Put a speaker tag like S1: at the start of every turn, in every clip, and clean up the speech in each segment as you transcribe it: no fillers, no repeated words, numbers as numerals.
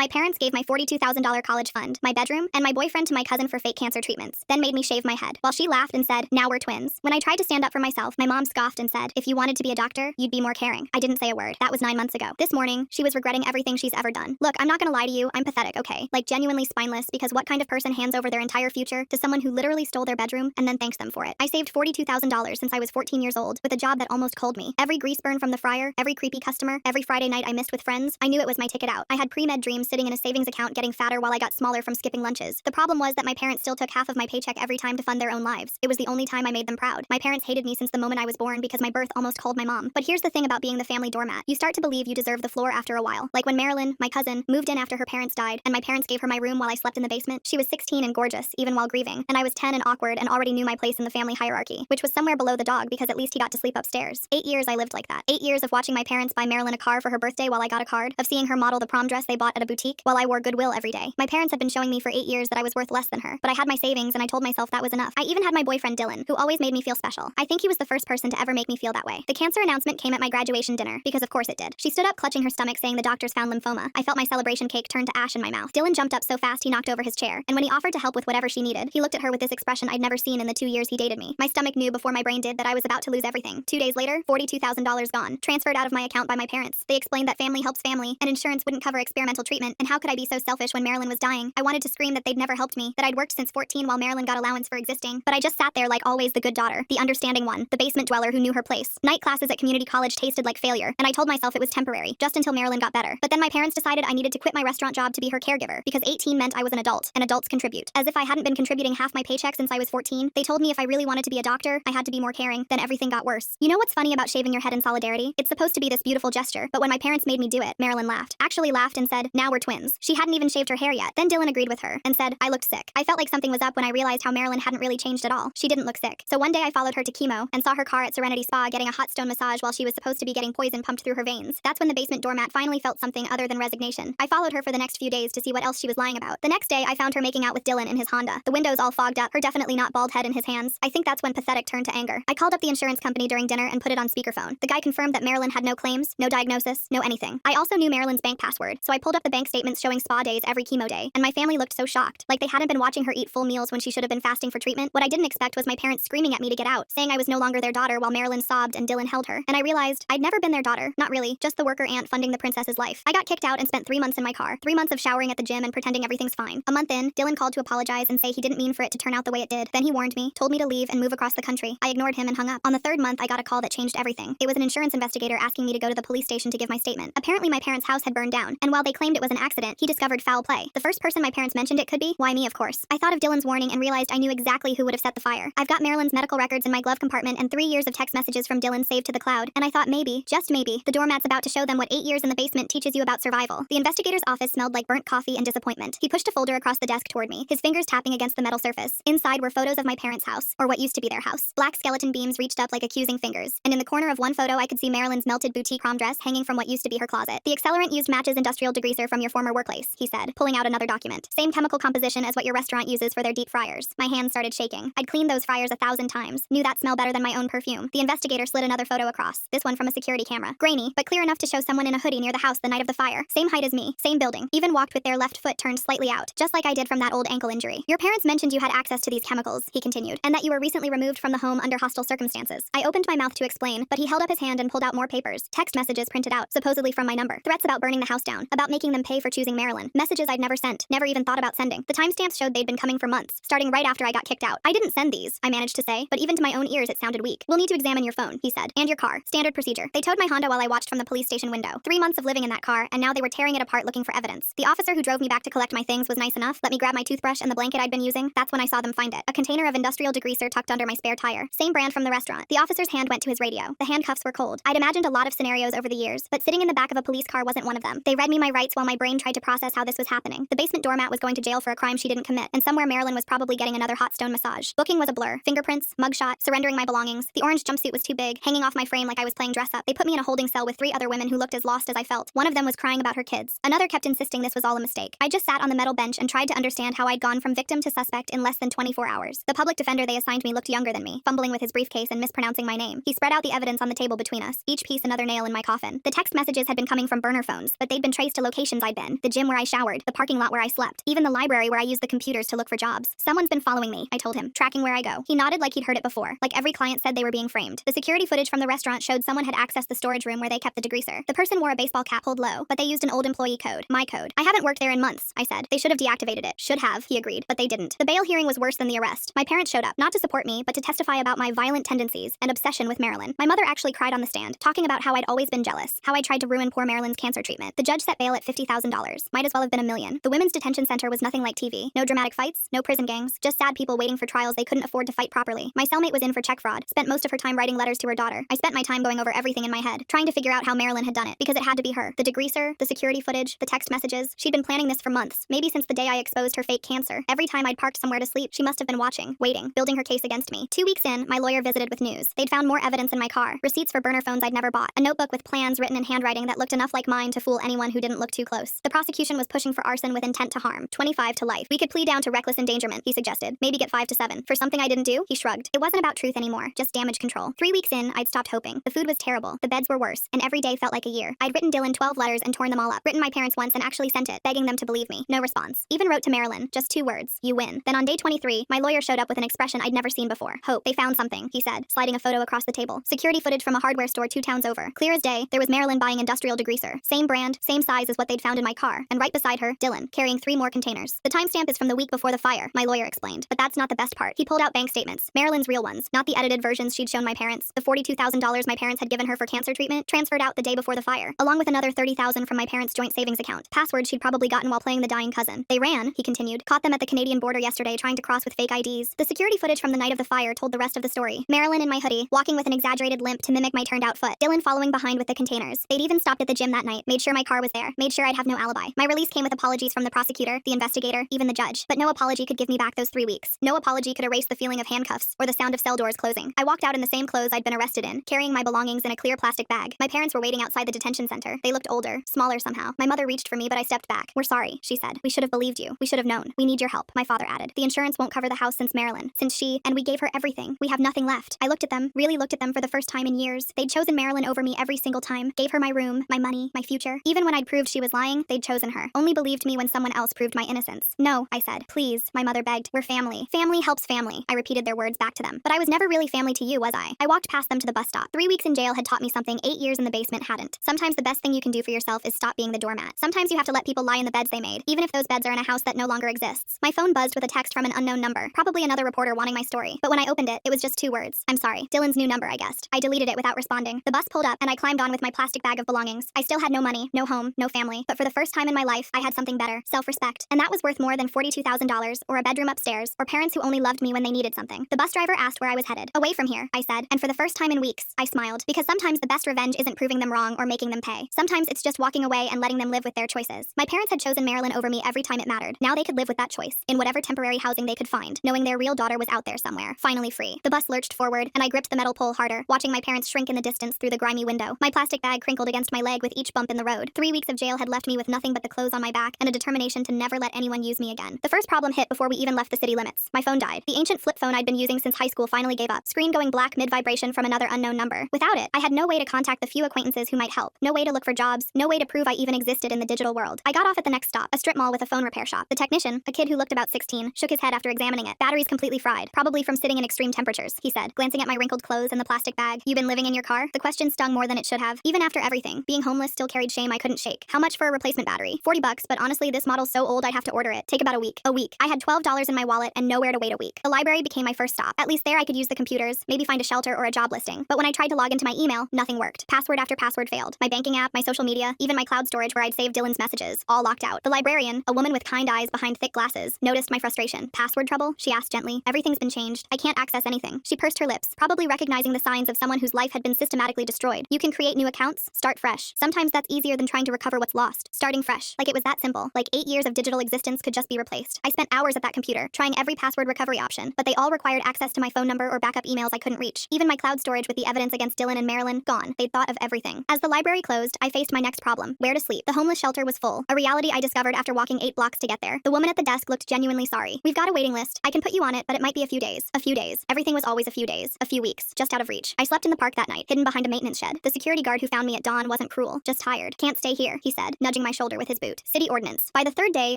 S1: My parents gave my $42,000 college fund, my bedroom, and my boyfriend to my cousin for fake cancer treatments, then made me shave my head, while she laughed and said, "Now we're twins." When I tried to stand up for myself, my mom scoffed and said, "If you wanted to be a doctor, you'd be more caring." I didn't say a word. That was 9 months ago. This morning, she was regretting everything she's ever done. Look, I'm not gonna lie to you, I'm pathetic, okay? Like genuinely spineless, because what kind of person hands over their entire future to someone who literally stole their bedroom and then thanks them for it? I saved $42,000 since I was 14 years old, with a job that almost culled me. Every grease burn from the fryer, every creepy customer, every Friday night I missed with friends, I knew it was my ticket out. I had pre-med dreams sitting in a savings account getting fatter while I got smaller from skipping lunches. The problem was that my parents still took half of my paycheck every time to fund their own lives. It was the only time I made them proud. My parents hated me since the moment I was born because my birth almost culled my mom. But here's the thing about being the family doormat. You start to believe you deserve the floor after a while. Like when Marilyn, my cousin, moved in after her parents died, and my parents gave her my room while I slept in the basement. She was 16 and gorgeous, even while grieving, and I was 10 and awkward and already knew my place in the family hierarchy, which was somewhere below the dog because at least he got to sleep upstairs. 8 years I lived like that. 8 years of watching my parents buy Marilyn a car for her birthday while I got a card, of seeing her model the prom dress they bought at a boutique while I wore Goodwill every day. My parents had been showing me for 8 years that I was worth less than her, but I had my savings and I told myself that was enough. I even had my boyfriend Dylan, who always made me feel special. I think he was the first person to ever make me feel that way. The cancer announcement came at my graduation dinner, because of course it did. She stood up clutching her stomach saying the doctors found lymphoma. I felt my celebration cake turn to ash in my mouth. Dylan jumped up so fast he knocked over his chair, and when he offered to help with whatever she needed, he looked at her with this expression I'd never seen in the 2 years he dated me. My stomach knew before my brain did that I was about to lose everything. 2 days later, $42,000 gone, transferred out of my account by my parents. They explained that family helps family, and insurance wouldn't cover experimental treatment, and how could I be so selfish when Marilyn was dying? I wanted to scream that they'd never helped me, that I'd worked since 14 while Marilyn got allowance for existing, but I just sat there like always the good daughter, the understanding one, the basement dweller who knew her place. Night classes at community college tasted like failure, and I told myself it was temporary, just until Marilyn got better. But then my parents decided I needed to quit my restaurant job to be her caregiver, because 18 meant I was an adult, and adults contribute. As if I hadn't been contributing half my paycheck since I was 14, they told me if I really wanted to be a doctor, I had to be more caring. Then everything got worse. You know what's funny about shaving your head in solidarity? It's supposed to be this beautiful gesture, but when my parents made me do it, Marilyn laughed. Actually laughed and said, "Now we're twins." She hadn't even shaved her hair yet. Then Dylan agreed with her, and said, I looked sick. I felt like something was up when I realized how Marilyn hadn't really changed at all. She didn't look sick. So one day I followed her to chemo, and saw her car at Serenity Spa getting a hot stone massage while she was supposed to be getting poison pumped through her veins. That's when the basement doormat finally felt something other than resignation. I followed her for the next few days to see what else she was lying about. The next day I found her making out with Dylan in his Honda, the windows all fogged up, her definitely not bald head in his hands. I think that's when pathetic turned to anger. I called up the insurance company during dinner and put it on speakerphone. The guy confirmed that Marilyn had no claims, no diagnosis, no anything. I also knew Marilyn's bank password, so I pulled up the bank statements showing spa days every chemo day, and my family looked so shocked, like they hadn't been watching her eat full meals when she should have been fasting for treatment. What I didn't expect was my parents screaming at me to get out, saying I was no longer their daughter while Marilyn sobbed and Dylan held her. And I realized I'd never been their daughter, not really, just the worker aunt funding the princess's life. I got kicked out and spent 3 months in my car, 3 months of showering at the gym and pretending everything's fine. A month in, Dylan called to apologize and say he didn't mean for it to turn out the way it did. Then he warned me, told me to leave and move across the country. I ignored him and hung up. On the 3rd month, I got a call that changed everything. It was an insurance investigator asking me to go to the police station to give my statement. Apparently my parents' house had burned down, and while they claimed it was an accident, he discovered foul play. The first person my parents mentioned it could be, why me of course. I thought of Dylan's warning and realized I knew exactly who would have set the fire. I've got Marilyn's medical records in my glove compartment and 3 years of text messages from Dylan saved to the cloud, and I thought maybe, just maybe, the doormat's about to show them what 8 years in the basement teaches you about survival. The investigator's office smelled like burnt coffee and disappointment. He pushed a folder across the desk toward me, his fingers tapping against the metal surface. Inside were photos of my parents' house, or what used to be their house. Black skeleton beams reached up like accusing fingers, and in the corner of one photo I could see Marilyn's melted boutique prom dress hanging from what used to be her closet. The accelerant used matches industrial degreaser from your former workplace, he said, pulling out another document. Same chemical composition as what your restaurant uses for their deep fryers. My hands started shaking. I'd cleaned those fryers 1,000 times, knew that smell better than my own perfume. The investigator slid another photo across, this one from a security camera. Grainy, but clear enough to show someone in a hoodie near the house the night of the fire. Same height as me, same building, even walked with their left foot turned slightly out, just like I did from that old ankle injury. Your parents mentioned you had access to these chemicals, he continued, and that you were recently removed from the home under hostile circumstances. I opened my mouth to explain, but he held up his hand and pulled out more papers. Text messages printed out, supposedly from my number. Threats about burning the house down, about making them pay for choosing Marilyn. Messages I'd never sent, never even thought about sending. The timestamps showed they'd been coming for months, starting right after I got kicked out. I didn't send these, I managed to say, but even to my own ears it sounded weak. We'll need to examine your phone, he said, and your car. Standard procedure. They towed my Honda while I watched from the police station window. 3 months of living in that car, and now they were tearing it apart looking for evidence. The officer who drove me back to collect my things was nice enough, let me grab my toothbrush and the blanket I'd been using. That's when I saw them find it. A container of industrial degreaser tucked under my spare tire. Same brand from the restaurant. The officer's hand went to his radio. The handcuffs were cold. I'd imagined a lot of scenarios over the years, but sitting in the back of a police car wasn't one of them. They read me my rights while my brain tried to process how this was happening. The basement doormat was going to jail for a crime she didn't commit, and somewhere Marilyn was probably getting another hot stone massage. Booking was a blur. Fingerprints, mugshot, surrendering my belongings. The orange jumpsuit was too big, hanging off my frame like I was playing dress up. They put me in a holding cell with 3 other women who looked as lost as I felt. One of them was crying about her kids. Another kept insisting this was all a mistake. I just sat on the metal bench and tried to understand how I'd gone from victim to suspect in less than 24 hours. The public defender they assigned me looked younger than me, fumbling with his briefcase and mispronouncing my name. He spread out the evidence on the table between us, each piece another nail in my coffin. The text messages had been coming from burner phones, but they'd been traced to locations I'd I'd been, the gym where I showered, the parking lot where I slept, even the library where I used the computers to look for jobs. Someone's been following me, I told him, tracking where I go. He nodded like he'd heard it before, like every client said they were being framed. The security footage from the restaurant showed someone had accessed the storage room where they kept the degreaser. The person wore a baseball cap pulled low, but they used an old employee code, my code. I haven't worked there in months, I said. They should have deactivated it. Should have, he agreed, but they didn't. The bail hearing was worse than the arrest. My parents showed up, not to support me, but to testify about my violent tendencies and obsession with Marilyn. My mother actually cried on the stand, talking about how I'd always been jealous, how I tried to ruin poor Marilyn's cancer treatment. The judge set bail at $50,000. Might as well have been $1 million. The women's detention center was nothing like TV. No dramatic fights, no prison gangs, just sad people waiting for trials they couldn't afford to fight properly. My cellmate was in for check fraud, spent most of her time writing letters to her daughter. I spent my time going over everything in my head, trying to figure out how Marilyn had done it, because it had to be her. The degreaser, the security footage, the text messages. She'd been planning this for months, maybe since the day I exposed her fake cancer. Every time I'd parked somewhere to sleep, she must have been watching, waiting, building her case against me. 2 weeks in, my lawyer visited with news. They'd found more evidence in my car, receipts for burner phones I'd never bought, a notebook with plans written in handwriting that looked enough like mine to fool anyone who didn't look too close. The prosecution was pushing for arson with intent to harm, 25 to life. We could plea down to reckless endangerment, he suggested. Maybe get 5 to 7. For something I didn't do, he shrugged. It wasn't about truth anymore, just damage control. 3 weeks in, I'd stopped hoping. The food was terrible, the beds were worse, and every day felt like a year. I'd written Dylan 12 letters and torn them all up, written my parents once and actually sent it, begging them to believe me. No response. Even wrote to Marilyn, just 2 words, you win. Then on day 23, my lawyer showed up with an expression I'd never seen before. Hope. They found something, he said, sliding a photo across the table. Security footage from a hardware store 2 towns over. Clear as day, there was Marilyn buying industrial degreaser. Same brand, same size as what they'd found in my car. And right beside her, Dylan, carrying 3 more containers. The timestamp is from the week before the fire, my lawyer explained. But that's not the best part. He pulled out bank statements. Marilyn's real ones, not the edited versions she'd shown my parents. The $42,000 my parents had given her for cancer treatment, transferred out the day before the fire, along with another $30,000 from my parents' joint savings account. Passwords she'd probably gotten while playing the dying cousin. They ran, he continued. Caught them at the Canadian border yesterday trying to cross with fake IDs. The security footage from the night of the fire told the rest of the story. Marilyn in my hoodie, walking with an exaggerated limp to mimic my turned out foot. Dylan following behind with the containers. They'd even stopped at the gym that night, made sure my car was there, made sure I'd have no alibi. My release came with apologies from the prosecutor, the investigator, even the judge. But no apology could give me back those 3 weeks. No apology could erase the feeling of handcuffs or the sound of cell doors closing. I walked out in the same clothes I'd been arrested in, carrying my belongings in a clear plastic bag. My parents were waiting outside the detention center. They looked older, smaller somehow. My mother reached for me, but I stepped back. We're sorry, she said. We should have believed you. We should have known. We need your help, my father added. The insurance won't cover the house since Marilyn. Since she, and we gave her everything. We have nothing left. I looked at them, really looked at them for the first time in years. They'd chosen Marilyn over me every single time. Gave her my room, my money, my future. Even when I'd proved she was lying, they'd chosen her. Only believed me when someone else proved my innocence. No, I said. Please, my mother begged. We're family. Family helps family. I repeated their words back to them. But I was never really family to you, was I? I walked past them to the bus stop. 3 weeks in jail had taught me something 8 years in the basement hadn't. Sometimes the best thing you can do for yourself is stop being the doormat. Sometimes you have to let people lie in the beds they made, even if those beds are in a house that no longer exists. My phone buzzed with a text from an unknown number, probably another reporter wanting my story. But when I opened it, it was just 2 words. I'm sorry. Dylan's new number, I guessed. I deleted it without responding. The bus pulled up, and I climbed on with my plastic bag of belongings. I still had no money, no home, no family, but for the first time in my life, I had something better, self-respect. And that was worth more than $42,000, or a bedroom upstairs, or parents who only loved me when they needed something. The bus driver asked where I was headed. Away from here, I said, and for the first time in weeks, I smiled, because sometimes the best revenge isn't proving them wrong or making them pay. Sometimes it's just walking away and letting them live with their choices. My parents had chosen Marilyn over me every time it mattered. Now they could live with that choice, in whatever temporary housing they could find, knowing their real daughter was out there somewhere, finally free. The bus lurched forward, and I gripped the metal pole harder, watching my parents shrink in the distance through the grimy window. My plastic bag crinkled against my leg with each bump in the road. 3 weeks of jail had left me with nothing but the clothes on my back and a determination to never let anyone use me again. The first problem hit before we even left the city limits. My phone died. The ancient flip phone I'd been using since high school finally gave up. Screen going black mid-vibration from another unknown number. Without it, I had no way to contact the few acquaintances who might help. No way to look for jobs. No way to prove I even existed in the digital world. I got off at the next stop, a strip mall with a phone repair shop. The technician, a kid who looked about 16, shook his head after examining it. Batteries completely fried, probably from sitting in extreme temperatures, he said, glancing at my wrinkled clothes and the plastic bag. You been living in your car? The question stung more than it should have. Even after everything, being homeless still carried shame I couldn't shake. How much for a replacement battery? $40, but honestly, this model's so old I'd have to order it. Take about a week. A week. I had $12 in my wallet and nowhere to wait a week. The library became my first stop. At least there I could use the computers, maybe find a shelter or a job listing. But when I tried to log into my email, nothing worked. Password after password failed. My banking app, my social media, even my cloud storage where I'd saved Dylan's messages, all locked out. The librarian, a woman with kind eyes behind thick glasses, noticed my frustration. Password trouble? She asked gently. Everything's been changed. I can't access anything. She pursed her lips, probably recognizing the signs of someone whose life had been systematically destroyed. You can create new accounts, start fresh. Sometimes that's easier than trying to recover what's lost. Starting fresh. Like it was that simple. Like 8 years of digital existence could just be replaced. I spent hours at that computer, trying every password recovery option, but they all required access to my phone number or backup emails I couldn't reach. Even my cloud storage with the evidence against Dylan and Marilyn, gone. They'd thought of everything. As the library closed, I faced my next problem. Where to sleep. The homeless shelter was full. A reality I discovered after walking 8 blocks to get there. The woman at the desk looked genuinely sorry. We've got a waiting list. I can put you on it, but it might be a few days. A few days. Everything was always a few days. A few weeks. Just out of reach. I slept in the park that night, hidden behind a maintenance shed. The security guard who found me at dawn wasn't cruel, just tired. Can't stay here, he said, nudging smacking my shoulder with his boot. City ordinance. By the third day,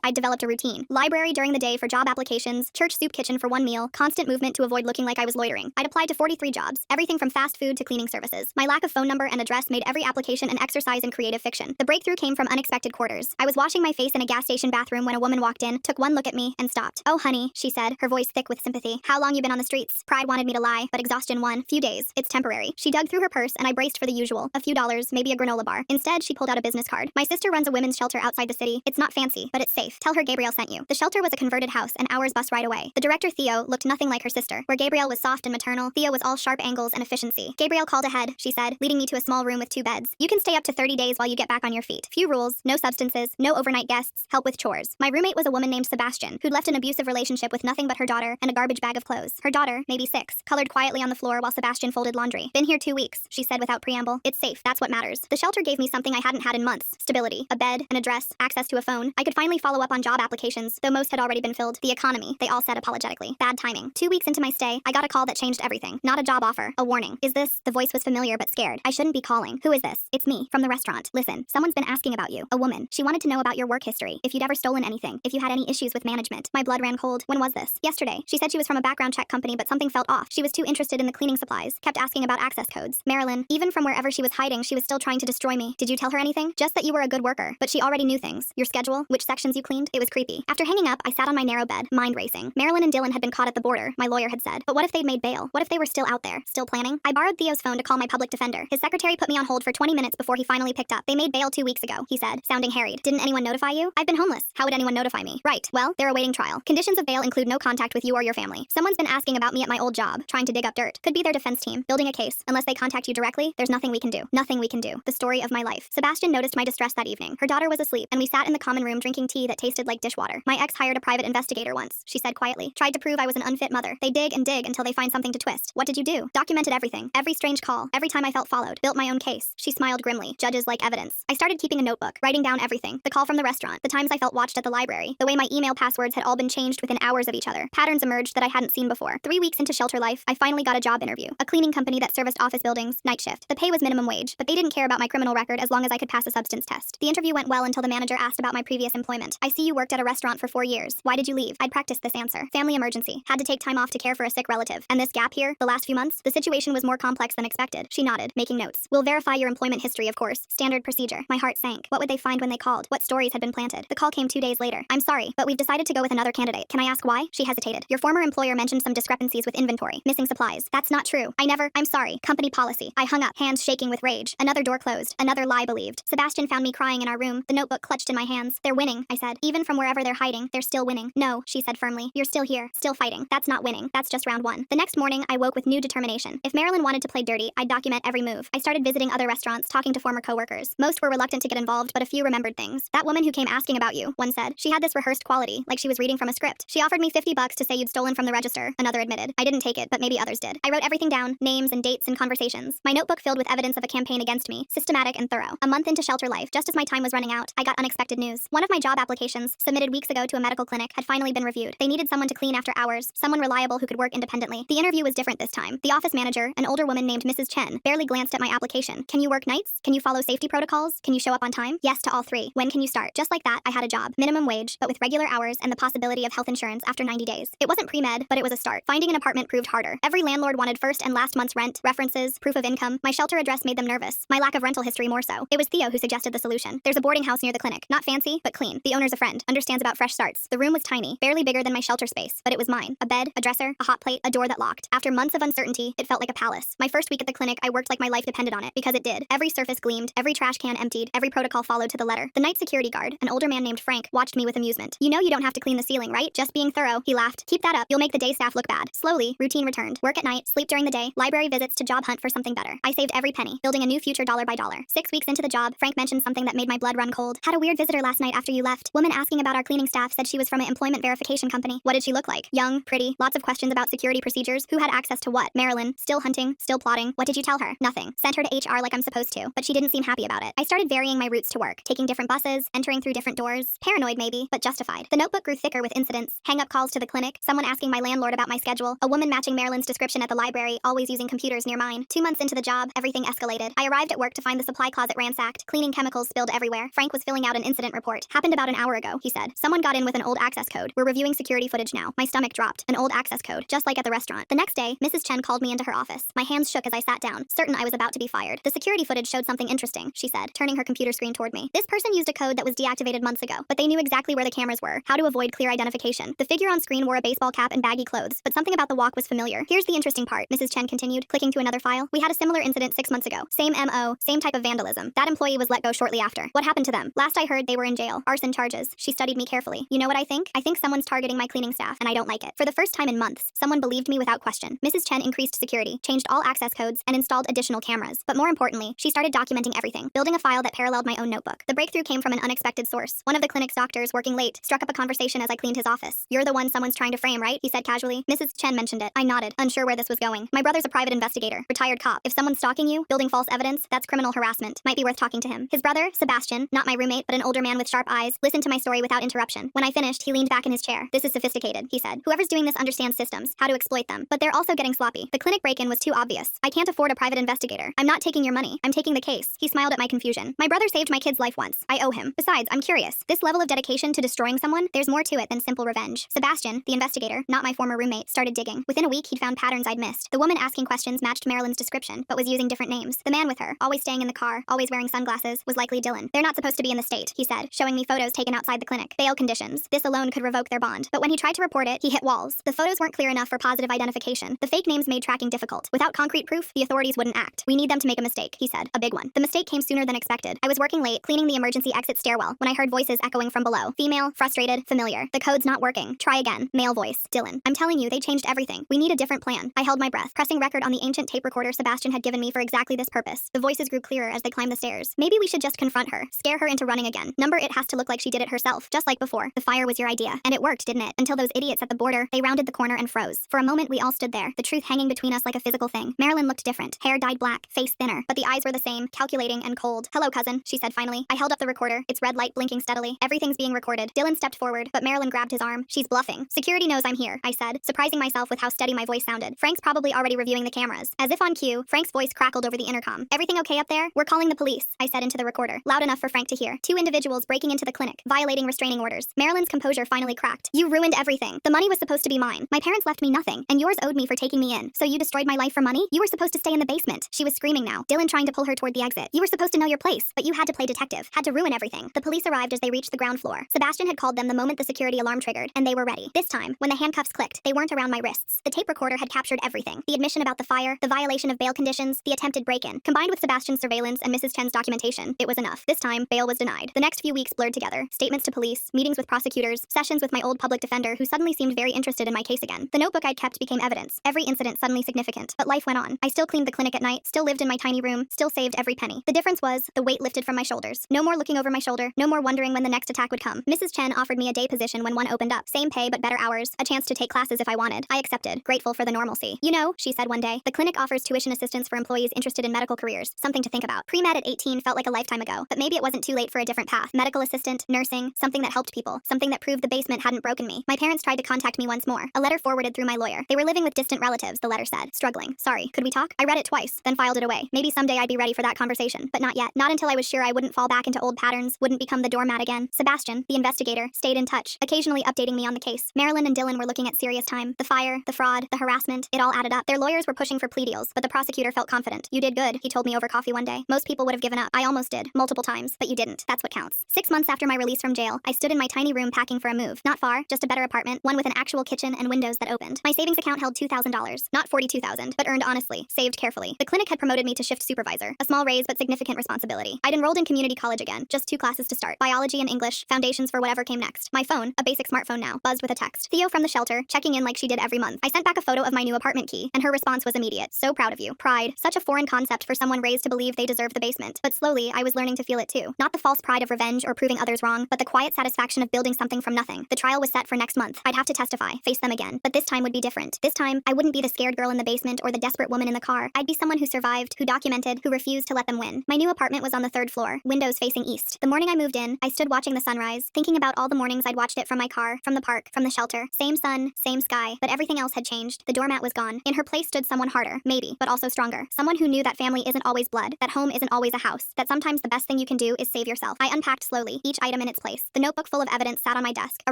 S1: I'd developed a routine. Library during the day for job applications, church soup kitchen for one meal, constant movement to avoid looking like I was loitering. I'd applied to 43 jobs, everything from fast food to cleaning services. My lack of phone number and address made every application an exercise in creative fiction. The breakthrough came from unexpected quarters. I was washing my face in a gas station bathroom when a woman walked in, took one look at me, and stopped. "Oh, honey," she said, her voice thick with sympathy. "How long you been on the streets?" Pride wanted me to lie, but exhaustion won. "Few days. It's temporary." She dug through her purse and I braced for the usual. A few dollars, maybe a granola bar. Instead, she pulled out a business card. "My sister runs a women's shelter outside the city. It's not fancy, but it's safe. Tell her Gabrielle sent you." The shelter was a converted house, an hour's bus ride away. The director, Theo, looked nothing like her sister. Where Gabrielle was soft and maternal, Theo was all sharp angles and efficiency. "Gabrielle called ahead," she said, leading me to a small room with 2 beds. "You can stay up to 30 days while you get back on your feet. Few rules, no substances, no overnight guests, help with chores." My roommate was a woman named Sebastian, who'd left an abusive relationship with nothing but her daughter and a garbage bag of clothes. Her daughter, maybe 6, colored quietly on the floor while Sebastian folded laundry. "Been here 2 weeks," she said without preamble. "It's safe, that's what matters." The shelter gave me something I hadn't had in months. Stability, a bed, an address, access to a phone. I could finally follow up on job applications, though most had already been filled. The economy, they all said apologetically. Bad timing. 2 weeks into my stay, I got a call that changed everything. Not a job offer, a warning. "Is this?" The voice was familiar but scared. "I shouldn't be calling. Who is this?" "It's me, from the restaurant. Listen, someone's been asking about you." A woman. She wanted to know about your work history, if you'd ever stolen anything, if you had any issues with management. My blood ran cold. "When was this?" "Yesterday." She said she was from a background check company, but something felt off. She was too interested in the cleaning supplies, kept asking about access codes. Marilyn, even from wherever she was hiding, she was still trying to destroy me. "Did you tell her anything?" "Just that you were a good worker." But she already knew things. "Your schedule, which sections you cleaned." It was creepy. After hanging up, I sat on my narrow bed, mind racing. Marilyn and Dylan had been caught at the border, my lawyer had said. But what if they'd made bail? What if they were still out there, still planning? I borrowed Theo's phone to call my public defender. His secretary put me on hold for 20 minutes before he finally picked up. "They made bail 2 weeks ago," he said, sounding harried. "Didn't anyone notify you?" "I've been homeless. How would anyone notify me?" "Right. Well, they're awaiting trial. Conditions of bail include no contact with you or your family. Someone's been asking about me at my old job, trying to dig up dirt. Could be their defense team, building a case. Unless they contact you directly, there's nothing we can do. Nothing we can do." The story of my life. Sebastian noticed my distress that evening. Her daughter was asleep, and we sat in the common room drinking tea that tasted like dishwater. "My ex hired a private investigator once," she said quietly. "Tried to prove I was an unfit mother. They dig and dig until they find something to twist." "What did you do?" "Documented everything. Every strange call. Every time I felt followed. Built my own case." She smiled grimly. "Judges like evidence." I started keeping a notebook, writing down everything. The call from the restaurant, the times I felt watched at the library, the way my email passwords had all been changed within hours of each other. Patterns emerged that I hadn't seen before. 3 weeks into shelter life, I finally got a job interview. A cleaning company that serviced office buildings, night shift. The pay was minimum wage, but they didn't care about my criminal record as long as I could pass a substance test. The interview went well until the manager asked about my previous employment. "I see you worked at a restaurant for 4 years. Why did you leave?" I'd practiced this answer. "Family emergency. Had to take time off to care for a sick relative. And this gap here, the last few months, the situation was more complex than expected." She nodded, making notes. "We'll verify your employment history, of course. Standard procedure." My heart sank. What would they find when they called? What stories had been planted? The call came 2 days later. "I'm sorry, but we've decided to go with another candidate. Can I ask why?" She hesitated. "Your former employer mentioned some discrepancies with inventory, missing supplies." "That's not true. I'm sorry. Company policy." I hung up, hands shaking with rage. Another door closed. Another lie believed. Sebastian found me crying in our room, the notebook clutched in my hands. "They're winning," I said. "Even from wherever they're hiding, they're still winning." "No," she said firmly. "You're still here, still fighting. That's not winning. That's just round 1. The next morning, I woke with new determination. If Marilyn wanted to play dirty, I'd document every move. I started visiting other restaurants, talking to former coworkers. Most were reluctant to get involved, but a few remembered things. "That woman who came asking about you," one said. "She had this rehearsed quality, like she was reading from a script. She offered me $50 to say you'd stolen from the register," another admitted. I didn't take it, but maybe others did. I wrote everything down, names and dates and conversations. My notebook filled with evidence of a campaign against me, systematic and thorough. A month into shelter life, just as my time was running out, I got unexpected news. One of my job applications, submitted weeks ago to a medical clinic, had finally been reviewed. They needed someone to clean after hours, someone reliable who could work independently. The interview was different this time. The office manager, an older woman named Mrs. Chen, barely glanced at my application. "Can you work nights? Can you follow safety protocols? Can you show up on time?" "Yes to all 3. "When can you start?" Just like that, I had a job. Minimum wage, but with regular hours and the possibility of health insurance after 90 days. It wasn't pre-med, but it was a start. Finding an apartment proved harder. Every landlord wanted first and last month's rent, references, proof of income. My shelter address made them nervous. My lack of rental history more so. It was Theo who suggested the solution. "There's a boarding house near the clinic. Not fancy, but clean. The owner's a friend. Understands about fresh starts." The room was tiny, barely bigger than my shelter space, but it was mine. A bed, a dresser, a hot plate, a door that locked. After months of uncertainty, it felt like a palace. My first week at the clinic, I worked like my life depended on it, because it did. Every surface gleamed, every trash can emptied, every protocol followed to the letter. The night security guard, an older man named Frank, watched me with amusement. "You know you don't have to clean the ceiling, right? Just being thorough," he laughed. "Keep that up. You'll make the day staff look bad." Slowly, routine returned. Work at night, sleep during the day, library visits to job hunt for something better. I saved every penny, building a new future dollar by dollar. 6 weeks into the job, Frank mentioned something that made my blood run cold. "Had a weird visitor last night after you left. Woman asking about our cleaning staff said she was from an employment verification company." "What did she look like?" "Young, pretty, lots of questions about security procedures. Who had access to what?" "Marilyn. Still hunting, still plotting." "What did you tell her?" "Nothing. Sent her to HR like I'm supposed to, but she didn't seem happy about it." I started varying my routes to work, taking different buses, entering through different doors. Paranoid maybe, but justified. The notebook grew thicker with incidents. Hang-up calls to the clinic, someone asking my landlord about my schedule, a woman matching Marilyn's description at the library, always using computers near mine. 2 months into the job, everything escalated. I arrived at work to find the supply closet ransacked, cleaning chemicals spilled everywhere. everywhere. Frank was filling out an incident report. Happened about an hour ago, he said. Someone got in with an old access code. We're reviewing security footage now. My stomach dropped. An old access code, just like at the restaurant. The next day, Mrs. Chen called me into her office. My hands shook as I sat down, certain I was about to be fired. The security footage showed something interesting, she said, turning her computer screen toward me. This person used a code that was deactivated months ago, but they knew exactly where the cameras were, how to avoid clear identification. The figure on screen wore a baseball cap and baggy clothes, but something about the walk was familiar. Here's the interesting part, Mrs. Chen continued, clicking to another file. We had a similar incident 6 months ago. Same MO, same type of vandalism. That employee was let go shortly after. What happened to them? Last I heard, they were in jail. Arson charges. She studied me carefully. You know what I think? I think someone's targeting my cleaning staff, and I don't like it. For the first time in months, someone believed me without question. Mrs. Chen increased security, changed all access codes, and installed additional cameras. But more importantly, she started documenting everything, building a file that paralleled my own notebook. The breakthrough came from an unexpected source. One of the clinic's doctors, working late, struck up a conversation as I cleaned his office. You're the one someone's trying to frame, right? He said casually. Mrs. Chen mentioned it. I nodded, unsure where this was going. My brother's a private investigator, retired cop. If someone's stalking you, building false evidence, that's criminal harassment. Might be worth talking to him. His brother, Sebastian, not my roommate, but an older man with sharp eyes, listened to my story without interruption. When I finished, he leaned back in his chair. This is sophisticated, he said. Whoever's doing this understands systems, how to exploit them. But they're also getting sloppy. The clinic break-in was too obvious. I can't afford a private investigator. I'm not taking your money. I'm taking the case. He smiled at my confusion. My brother saved my kid's life once. I owe him. Besides, I'm curious. This level of dedication to destroying someone, there's more to it than simple revenge. Sebastian, the investigator, not my former roommate, started digging. Within a week, he'd found patterns I'd missed. The woman asking questions matched Marilyn's description, but was using different names. The man with her, always staying in the car, always wearing sunglasses, was likely Dylan. They're not supposed to be in the state, he said, showing me photos taken outside the clinic. Bail conditions. This alone could revoke their bond. But when he tried to report it, he hit walls. The photos weren't clear enough for positive identification. The fake names made tracking difficult. Without concrete proof, the authorities wouldn't act. We need them to make a mistake, he said. A big one. The mistake came sooner than expected. I was working late, cleaning the emergency exit stairwell, when I heard voices echoing from below. Female, frustrated, familiar. The code's not working. Try again. Male voice. Dylan. I'm telling you, they changed everything. We need a different plan. I held my breath, pressing record on the ancient tape recorder Sebastian had given me for exactly this purpose. The voices grew clearer as they climbed the stairs. Maybe we should just confront her, scare her into running again. Number it has to look like she did it herself, just like before. The fire was your idea, and it worked, didn't it? Until those idiots at the border, they rounded the corner and froze. For a moment, we all stood there, the truth hanging between us like a physical thing. Marilyn looked different, hair dyed black, face thinner, but the eyes were the same, calculating and cold. Hello, cousin, she said finally. I held up the recorder, its red light blinking steadily. Everything's being recorded. Dylan stepped forward, but Marilyn grabbed his arm. She's bluffing. Security knows I'm here, I said, surprising myself with how steady my voice sounded. Frank's probably already reviewing the cameras. As if on cue, Frank's voice crackled over the intercom. Everything okay up there? We're calling the police, I said into the recorder, loud enough for Frank to hear. 2 individuals breaking into the clinic, violating restraining orders. Marilyn's composure finally cracked. You ruined everything. The money was supposed to be mine. My parents left me nothing, and yours owed me for taking me in. So you destroyed my life for money? You were supposed to stay in the basement. She was screaming now, Dylan trying to pull her toward the exit. You were supposed to know your place, but you had to play detective, had to ruin everything. The police arrived as they reached the ground floor. Sebastian had called them the moment the security alarm triggered, and they were ready. This time, when the handcuffs clicked, they weren't around my wrists. The tape recorder had captured everything. The admission about the fire, the violation of bail conditions, the attempted break-in. Combined with Sebastian's surveillance and Mrs. Chen's documentation, it was enough. This time, bail was denied. The next few weeks blurred together. Statements to police, meetings with prosecutors, sessions with my old public defender who suddenly seemed very interested in my case again. The notebook I'd kept became evidence. Every incident suddenly significant. But life went on. I still cleaned the clinic at night, still lived in my tiny room, still saved every penny. The difference was, the weight lifted from my shoulders. No more looking over my shoulder, no more wondering when the next attack would come. Mrs. Chen offered me a day position when one opened up. Same pay but better hours, a chance to take classes if I wanted. I accepted, grateful for the normalcy. You know, she said one day, the clinic offers tuition assistance for employees interested in medical careers. Something to think about. Pre-med at 18 felt like a lifetime ago, but maybe it wasn't too late for a different path. Medical assistant, nursing, something that helped people, something that proved the basement hadn't broken me. My parents tried to contact me once more. A letter forwarded through my lawyer. They were living with distant relatives, the letter said. Struggling. Sorry, could we talk? I read it twice, then filed it away. Maybe someday I'd be ready for that conversation, but not yet. Not until I was sure I wouldn't fall back into old patterns, wouldn't become the doormat again. Sebastian, the investigator, stayed in touch, occasionally updating me on the case. Marilyn and Dylan were looking at serious time. The fire, the fraud, the harassment, it all added up. Their lawyers were pushing for plea deals, but the prosecutor felt confident. You did good, he told me over coffee one day. Most people would have given up. I almost did, multiple times, but you didn't. That's what counts. 6 months after my release from jail, I stood in my tiny room packing for a move. Not far, just a better apartment, one with an actual kitchen and windows that opened. My savings account held $2,000, not $42,000, but earned honestly, saved carefully. The clinic had promoted me to shift supervisor, a small raise but significant responsibility. I'd enrolled in community college again, just 2 classes to start, biology and English, foundations for whatever came next. My phone, a basic smartphone now, buzzed with a text. Theo from the shelter, checking in like she did every month. I sent back a photo of my new apartment key, and her response was immediate. So proud of you. Pride, such a foreign concept for someone raised to believe they deserve the basement. But slowly, I was learning to feel it too. Not the false pride of revenge or proving others wrong, but the quiet satisfaction of building something from nothing. The trial was set for next month. I'd have to testify, face them again. But this time would be different. This time, I wouldn't be the scared girl in the basement or the desperate woman in the car. I'd be someone who survived, who documented, who refused to let them win. My new apartment was on the 3rd floor, windows facing east. The morning I moved in, I stood watching the sunrise, thinking about all the mornings I'd watched it from my car, from the park, from the shelter. Same sun, same sky, but everything else had changed. The doormat was gone. In her place stood someone harder, maybe, but also stronger. Someone who knew that family isn't always blood, that home isn't always a house, that sometimes the best thing you can do do is save yourself. I unpacked slowly, each item in its place. The notebook full of evidence sat on my desk, a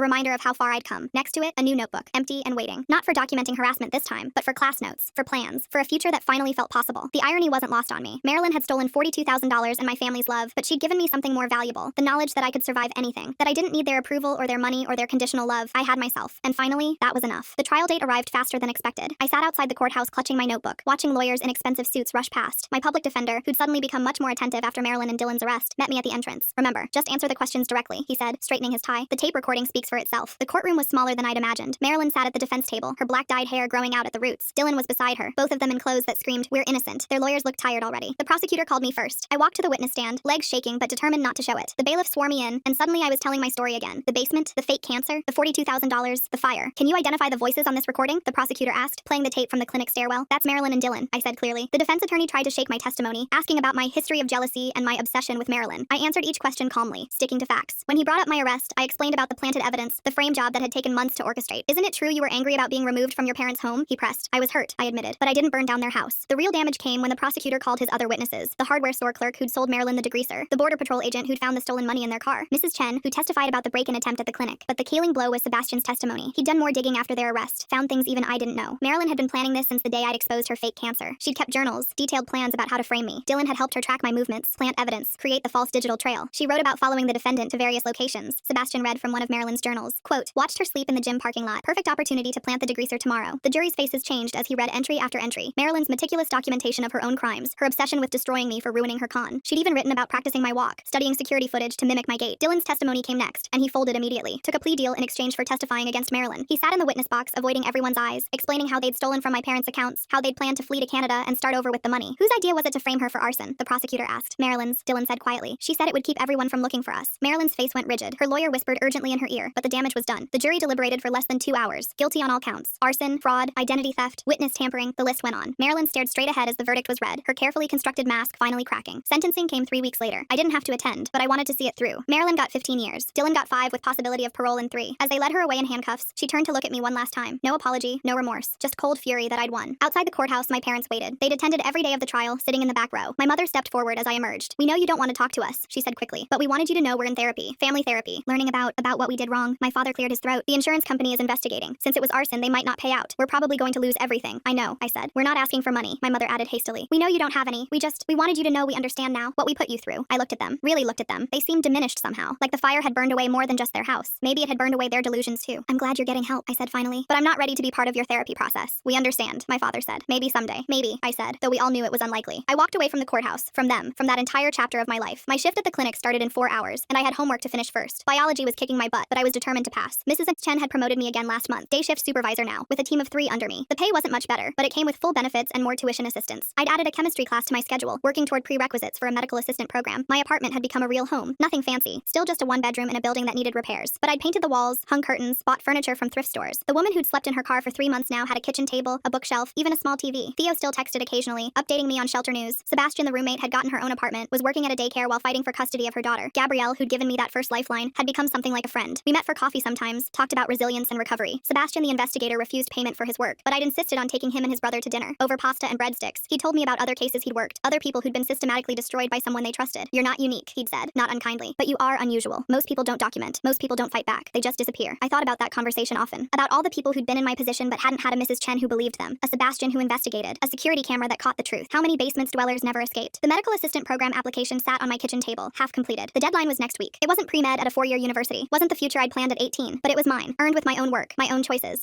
S1: reminder of how far I'd come. Next to it, a new notebook, empty and waiting. Not for documenting harassment this time, but for class notes, for plans, for a future that finally felt possible. The irony wasn't lost on me. Marilyn had stolen $42,000 and my family's love, but she'd given me something more valuable, the knowledge that I could survive anything, that I didn't need their approval or their money or their conditional love. I had myself. And finally, that was enough. The trial date arrived faster than expected. I sat outside the courthouse clutching my notebook, watching lawyers in expensive suits rush past. My public defender, who'd suddenly become much more attentive after Marilyn and Dylan's arrest, met me at the entrance. Remember, just answer the questions directly, he said, straightening his tie. The tape recording speaks for itself. The courtroom was smaller than I'd imagined. Marilyn sat at the defense table, her black-dyed hair growing out at the roots. Dylan was beside her, both of them in clothes that screamed, "We're innocent." Their lawyers looked tired already. The prosecutor called me first. I walked to the witness stand, legs shaking but determined not to show it. The bailiff swore me in, and suddenly I was telling my story again. The basement, the fake cancer, the $42,000, the fire. "Can you identify the voices on this recording?" the prosecutor asked, playing the tape from the clinic stairwell. "That's Marilyn and Dylan," I said clearly. The defense attorney tried to shake my testimony, asking about my history of jealousy and my obsession with Marilyn. I answered each question calmly, sticking to facts. When he brought up my arrest, I explained about the planted evidence, the frame job that had taken months to orchestrate. "Isn't it true you were angry about being removed from your parents' home?" he pressed. I was hurt, I admitted, but I didn't burn down their house. The real damage came when the prosecutor called his other witnesses, the hardware store clerk who'd sold Marilyn the degreaser, the border patrol agent who'd found the stolen money in their car, Mrs. Chen, who testified about the break-in attempt at the clinic. But the killing blow was Sebastian's testimony. He'd done more digging after their arrest, found things even I didn't know. Marilyn had been planning this since the day I'd exposed her fake cancer. She'd kept journals, detailed plans about how to frame me. Dylan had helped her track my movements, plant evidence, create the false digital trail. She wrote about following the defendant to various locations. Sebastian read from one of Marilyn's journals. Quote, "Watched her sleep in the gym parking lot. Perfect opportunity to plant the degreaser tomorrow." The jury's faces changed as he read entry after entry. Marilyn's meticulous documentation of her own crimes, her obsession with destroying me for ruining her con. She'd even written about practicing my walk, studying security footage to mimic my gait. Dylan's testimony came next, and he folded immediately. Took a plea deal in exchange for testifying against Marilyn. He sat in the witness box, avoiding everyone's eyes, explaining how they'd stolen from my parents' accounts, how they'd planned to flee to Canada and start over with the money. "Whose idea was it to frame her for arson?" the prosecutor asked. "Marilyn's," Dylan said quietly. "She said it would keep everyone from looking for us." Marilyn's face went rigid. Her lawyer whispered urgently in her ear, but the damage was done. The jury deliberated for less than 2 hours. Guilty on all counts. Arson, fraud, identity theft, witness tampering, the list went on. Marilyn stared straight ahead as the verdict was read, her carefully constructed mask finally cracking. Sentencing came 3 weeks later. I didn't have to attend, but I wanted to see it through. Marilyn got 15 years. Dylan got 5 with possibility of parole in 3. As they led her away in handcuffs, she turned to look at me one last time. No apology, no remorse, just cold fury that I'd won. Outside the courthouse, my parents waited. They'd attended every day of the trial, sitting in the back row. My mother stepped forward as I emerged. "We know you don't want to talk to us," she said quickly, "but we wanted you to know we're in therapy. Family therapy. Learning about what we did wrong." My father cleared his throat. "The insurance company is investigating. Since it was arson, they might not pay out. We're probably going to lose everything." "I know," I said. "We're not asking for money," my mother added hastily. "We know you don't have any. We wanted you to know we understand now what we put you through." I looked at them, really looked at them. They seemed diminished somehow, like the fire had burned away more than just their house. Maybe it had burned away their delusions too. "I'm glad you're getting help," I said finally. "But I'm not ready to be part of your therapy process." "We understand," my father said. "Maybe someday." "Maybe," I said, though we all knew it was unlikely. I walked away from the courthouse, from them, from that entire chapter of my life. My shift at the clinic started in 4 hours, and I had homework to finish first. Biology was kicking my butt, but I was determined to pass. Mrs. Chen had promoted me again last month. Day shift supervisor now, with a team of 3 under me. The pay wasn't much better, but it came with full benefits and more tuition assistance. I'd added a chemistry class to my schedule, working toward prerequisites for a medical assistant program. My apartment had become a real home. Nothing fancy, still just a 1-bedroom in a building that needed repairs. But I'd painted the walls, hung curtains, bought furniture from thrift stores. The woman who'd slept in her car for 3 months now had a kitchen table, a bookshelf, even a small TV. Theo still texted occasionally, updating me on shelter news. Sebastian, the roommate, had gotten her own apartment, was working at a daycare while fighting for custody of her daughter. Gabrielle, who'd given me that first lifeline, had become something like a friend. We met for coffee sometimes, talked about resilience and recovery. Sebastian, the investigator, refused payment for his work, but I'd insisted on taking him and his brother to dinner, over pasta and breadsticks. He told me about other cases he'd worked, other people who'd been systematically destroyed by someone they trusted. "You're not unique," he'd said, not unkindly, "but you are unusual. Most people don't document. Most people don't fight back. They just disappear." I thought about that conversation often, about all the people who'd been in my position but hadn't had a Mrs. Chen who believed them, a Sebastian who investigated, a security camera that caught the truth. How many basements dwellers never escaped? The medical assistant program application sat on my kitchen table, half completed. The deadline was next week. It wasn't pre-med at a 4-year university, wasn't the future I'd planned at 18, but it was mine, earned with my own work, my own choices.